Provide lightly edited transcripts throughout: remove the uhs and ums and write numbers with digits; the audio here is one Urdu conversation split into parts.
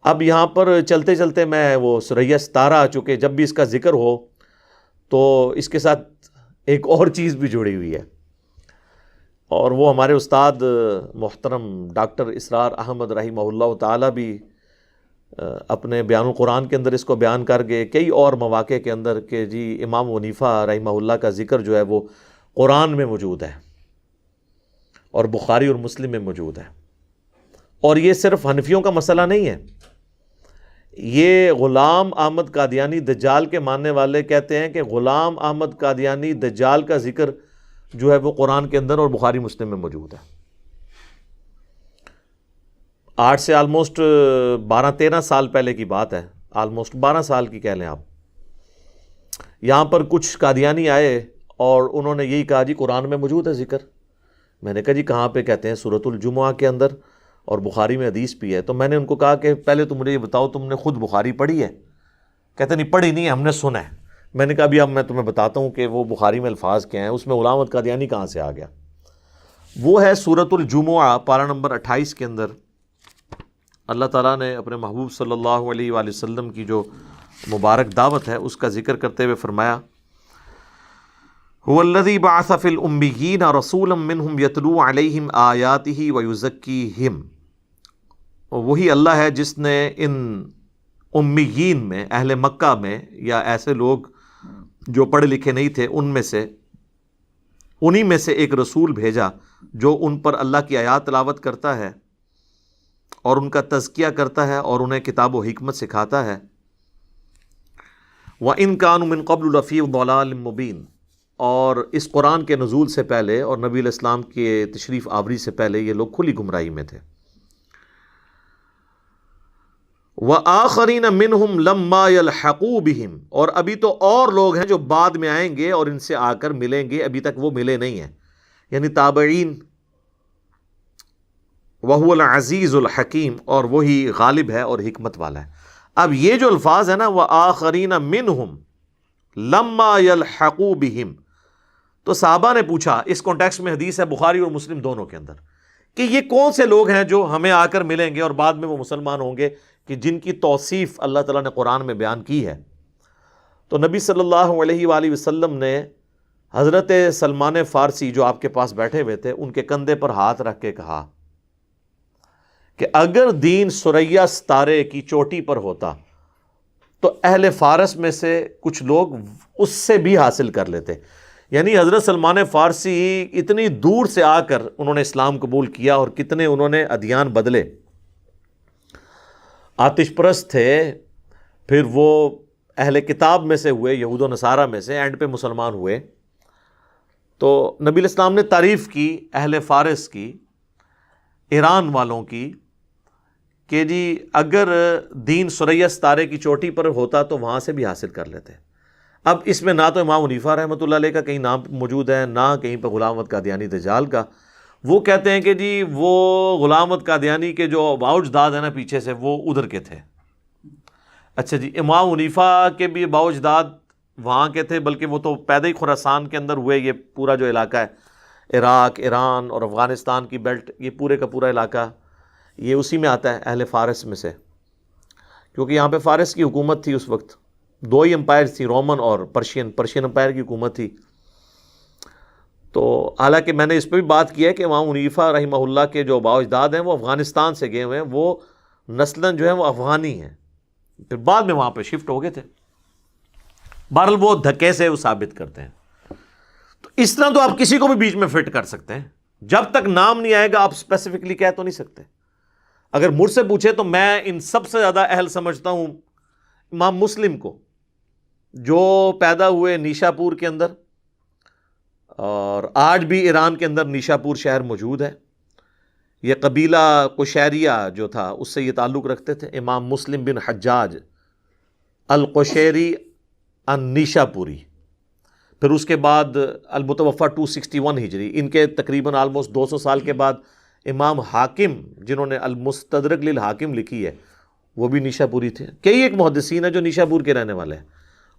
اب یہاں پر چلتے چلتے میں وہ سریہ ستارہ، چونکہ جب بھی اس کا ذکر ہو تو اس کے ساتھ ایک اور چیز بھی جڑی ہوئی ہے، اور وہ ہمارے استاد محترم ڈاکٹر اسرار احمد رحمہ اللہ تعالیٰ بھی اپنے بیان القرآن کے اندر اس کو بیان کر گئے، کئی اور مواقع کے اندر، کہ جی امام حنیفہ رحمہ اللہ کا ذکر جو ہے وہ قرآن میں موجود ہے اور بخاری اور مسلم میں موجود ہے۔ اور یہ صرف حنفیوں کا مسئلہ نہیں ہے، یہ غلام احمد قادیانی دجال کے ماننے والے کہتے ہیں کہ غلام احمد قادیانی دجال کا ذکر جو ہے وہ قرآن کے اندر اور بخاری مسلم میں موجود ہے۔ 8 سے آلموسٹ 12-13 سال پہلے کی بات ہے، آلموسٹ 12 سال کی کہہ لیں آپ۔ یہاں پر کچھ قادیانی آئے اور انہوں نے یہی کہا جی قرآن میں موجود ہے ذکر۔ میں نے کہا جی کہاں پہ؟ کہتے ہیں سورۃ الجمعہ کے اندر اور بخاری میں حدیث بھی ہے۔ تو میں نے ان کو کہا کہ پہلے تو مجھے یہ بتاؤ تم نے خود بخاری پڑھی ہے؟ کہتے نہیں پڑھی نہیں ہے، ہم نے سنا ہے۔ میں نے کہا ابھی اب میں تمہیں بتاتا ہوں کہ وہ بخاری میں الفاظ کیا ہیں، اس میں غلام احمد قادیانی کہاں سے آ گیا۔ وہ ہے سورۃ الجمعہ پارہ نمبر 28 کے اندر اللہ تعالیٰ نے اپنے محبوب صلی اللہ علیہ وآلہ وسلم کی جو مبارک دعوت ہے اس کا ذکر کرتے ہوئے فرمایا هو الذی بعث فی الامیین رسولا منہم یتلو علیہم آیاتہ ویزکیہم، وہی اللہ ہے جس نے ان امیین میں، اہل مکہ میں یا ایسے لوگ جو پڑھے لکھے نہیں تھے ان میں سے، انہی میں سے ایک رسول بھیجا جو ان پر اللہ کی آیات تلاوت کرتا ہے اور ان کا تزکیہ کرتا ہے اور انہیں کتاب و حکمت سکھاتا ہے۔ وَإِن كَانُوا مِن قَبْلُ لَفِي ضَلَالٍ مُبِينٍ، اور اس قرآن کے نزول سے پہلے اور نبی علیہ السلام کے تشریف آوری سے پہلے یہ لوگ کھلی گمراہی میں تھے۔ وَآخَرِينَ مِنْهُمْ لَمَّا يَلْحَقُوا بِهِمْ، اور ابھی تو اور لوگ ہیں جو بعد میں آئیں گے اور ان سے آ کر ملیں گے، ابھی تک وہ ملے نہیں ہیں، یعنی تابعین۔ وَهُوَ الْعَزِيزُ الْحَكِيمُ، اور وہی غالب ہے اور حکمت والا ہے۔ اب یہ جو الفاظ ہے نا وَآخَرِينَ مِنْهُمْ لَمَّا يَلْحَقُوا بِهِمْ، تو صحابہ نے پوچھا، اس کانٹیکسٹ میں حدیث ہے بخاری اور مسلم دونوں کے اندر، کہ یہ کون سے لوگ ہیں جو ہمیں آ کر ملیں گے اور بعد میں وہ مسلمان ہوں گے، کہ جن کی توصیف اللہ تعالیٰ نے قرآن میں بیان کی ہے۔ تو نبی صلی اللہ علیہ وآلہ وسلم نے حضرت سلمان فارسی جو آپ کے پاس بیٹھے ہوئے تھے ان کے کندھے پر ہاتھ رکھ کے کہا کہ اگر دین ثریا ستارے کی چوٹی پر ہوتا تو اہل فارس میں سے کچھ لوگ اس سے بھی حاصل کر لیتے، یعنی حضرت سلمان فارسی اتنی دور سے آ کر انہوں نے اسلام قبول کیا اور کتنے انہوں نے ادیان بدلے، آتش پرست تھے، پھر وہ اہل کتاب میں سے ہوئے، یہود و نصارہ میں سے، اینڈ پہ مسلمان ہوئے۔ تو نبی علیہ السلام نے تعریف کی اہل فارس کی، ایران والوں کی، کہ جی اگر دین ثریا ستارے کی چوٹی پر ہوتا تو وہاں سے بھی حاصل کر لیتے۔ اب اس میں نہ تو امام حنیفہ رحمۃ اللہ علیہ کا کہیں نام موجود ہے، نہ کہیں پہ غلام احمد قادیانی دجال کا۔ وہ کہتے ہیں کہ جی وہ غلام احمد قادیانی کے جو باؤجداد ہیں نا پیچھے سے، وہ ادھر کے تھے۔ اچھا جی، امام حنیفہ کے بھی باؤجداد وہاں کے تھے، بلکہ وہ تو پیدا ہی خراسان کے اندر ہوئے۔ یہ پورا جو علاقہ ہے عراق، ایران اور افغانستان کی بیلٹ، یہ پورے کا پورا علاقہ یہ اسی میں آتا ہے، اہل فارس میں سے، کیونکہ یہاں پہ فارس کی حکومت تھی اس وقت، دو ہی امپائرز تھی، رومن اور پرشین امپائر کی حکومت تھی۔ تو حالانکہ میں نے اس پہ بھی بات کی ہے کہ امام حنیفہ رحمہ اللہ کے جو باؤجداد ہیں وہ افغانستان سے گئے ہوئے ہیں، وہ نسلاً جو ہیں وہ افغانی ہیں، پھر بعد میں وہاں پہ شفٹ ہو گئے تھے۔ بہرحال وہ دھکے سے وہ ثابت کرتے ہیں۔ تو اس طرح تو آپ کسی کو بھی بیچ میں فٹ کر سکتے ہیں، جب تک نام نہیں آئے گا آپ اسپیسیفکلی کہہ تو نہیں سکتے۔ اگر مجھ سے پوچھے تو میں ان سب سے زیادہ اہل سمجھتا ہوں امام مسلم کو، جو پیدا ہوئے نیشا پور کے اندر، اور آج بھی ایران کے اندر نیشا پور شہر موجود ہے۔ یہ قبیلہ قشیریہ جو تھا اس سے یہ تعلق رکھتے تھے، امام مسلم بن حجاج القشیری النیشا پوری۔ پھر اس کے بعد المتوفہ 261 ہجری، ان کے تقریباً آلموسٹ 200 سال کے بعد امام حاکم جنہوں نے المستدرک للحاکم لکھی ہے وہ بھی نیشا پوری تھے۔ کئی ایک محدثین ہیں جو نیشا پور کے رہنے والے ہیں،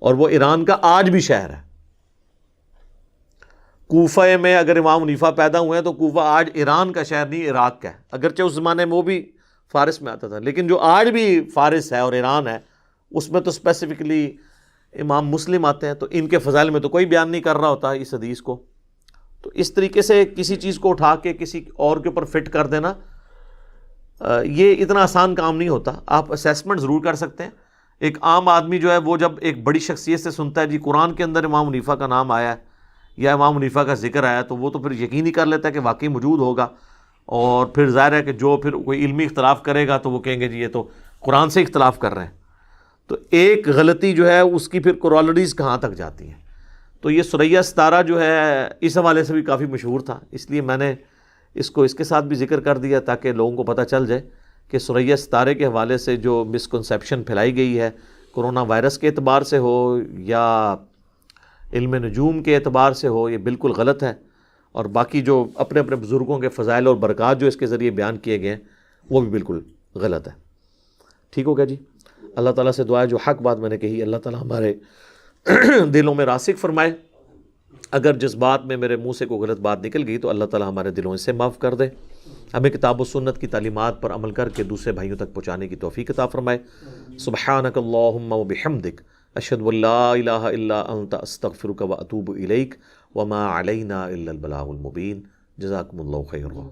اور وہ ایران کا آج بھی شہر ہے۔ کوفہ میں اگر امام حنیفہ پیدا ہوئے ہیں تو کوفہ آج ایران کا شہر نہیں، عراق کا ہے، اگرچہ اس زمانے میں وہ بھی فارس میں آتا تھا، لیکن جو آج بھی فارس ہے اور ایران ہے اس میں تو اسپیسیفکلی امام مسلم آتے ہیں، تو ان کے فضائل میں تو کوئی بیان نہیں کر رہا ہوتا اس حدیث کو. تو اس طریقے سے کسی چیز کو اٹھا کے کسی اور کے اوپر فٹ کر دینا یہ اتنا آسان کام نہیں ہوتا. آپ اسیسمنٹ ضرور کر سکتے ہیں. ایک عام آدمی جو ہے وہ جب ایک بڑی شخصیت سے سنتا ہے جی قرآن کے اندر امام حنیفہ کا نام آیا ہے یا امام حنیفہ کا ذکر آیا، تو وہ تو پھر یقین ہی کر لیتا ہے کہ واقعی موجود ہوگا. اور پھر ظاہر ہے کہ جو پھر کوئی علمی اختلاف کرے گا تو وہ کہیں گے جی یہ تو قرآن سے اختلاف کر رہے ہیں. تو ایک غلطی جو ہے اس کی پھر کورالریز کہاں تک جاتی ہیں. تو یہ ثریا ستارہ جو ہے اس حوالے سے بھی کافی مشہور تھا، اس لیے میں نے اس کو اس کے ساتھ بھی ذکر کر دیا تاکہ لوگوں کو پتہ چل جائے کہ ثریا ستارے کے حوالے سے جو مسکنسیپشن پھیلائی گئی ہے کرونا وائرس کے اعتبار سے ہو یا علم نجوم کے اعتبار سے ہو، یہ بالکل غلط ہے. اور باقی جو اپنے اپنے بزرگوں کے فضائل اور برکات جو اس کے ذریعے بیان کیے گئے ہیں وہ بھی بالکل غلط ہے. ٹھیک ہو گیا جی. اللہ تعالیٰ سے دعا ہے جو حق بات میں نے کہی اللہ تعالیٰ ہمارے دلوں میں راسخ فرمائے. اگر جس بات میں میرے منہ سے کوئی غلط بات نکل گئی تو اللہ تعالیٰ ہمارے دلوں سے معاف کر دے. ہمیں کتاب و سنت کی تعلیمات پر عمل کر کے دوسرے بھائیوں تک پہنچانے کی توفیق عطا فرمائے. سبحانک اللہم و بحمدک اشہد ان لا الہ الا انت استغفرک و اتوب الیک وما علینا الا البلاغ المبین. جزاکم اللہ خیرا.